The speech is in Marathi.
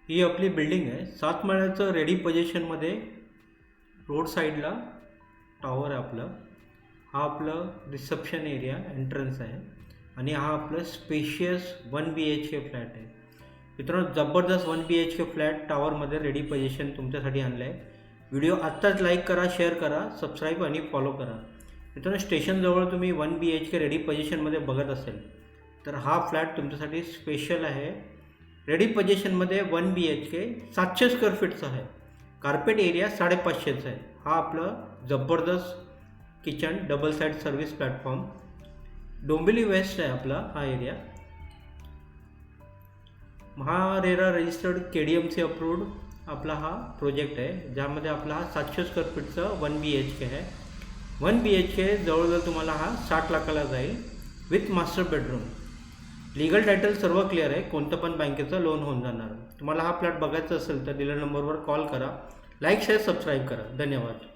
ही आपली बिल्डिंग आहे. 7 माळ्याचं रेडी पोझिशनमध्ये रोड साईडला टॉवर आहे आपलं. हा आपलं रिसेप्शन एरिया एंट्रन्स आहे आणि हा आपलं स्पेशियस 1 BHK फ्लॅट आहे. मित्रांनो, जबरदस्त 1 BHK फ्लॅट टॉवरमध्ये रेडी पोझिशन तुमच्यासाठी आणलं आहे. व्हिडिओ आत्ताच लाईक करा, शेअर करा, सबस्क्राईब आणि फॉलो करा. मित्रांनो, स्टेशनजवळ तुम्ही 1 BHK रेडी पोझिशनमध्ये बघत असेल तर हा फ्लॅट तुमच्यासाठी स्पेशल आहे. रेडी पोझिशनमध्ये 1 BHK 700 स्क्वेअर फीटचा आहे. कार्पेट एरिया 550चा आहे. हा आपलं जबरदस्त kitchen double side service platform. Dombivli west आहे आपला हा एरिया. महारेरा रजिस्टर्ड KDMC अप्रूव्ड आपला हा प्रोजेक्ट आहे, ज्यामध्ये आपला हा 700 स्क्वेअर फीटचा 1 BHK आहे. 1 BHK जवळजवळ तुम्हाला हा 60 लाखाला जाईल with master bedroom. Legal title सर्व क्लिअर आहे. कोणतं पण बँकेचं लोन होऊन जाणार. तुम्हाला हा फ्लॅट बघायचा असेल तर दिलेल्या नंबरवर कॉल करा. लाईक शेअर सबस्क्राईब करा. धन्यवाद.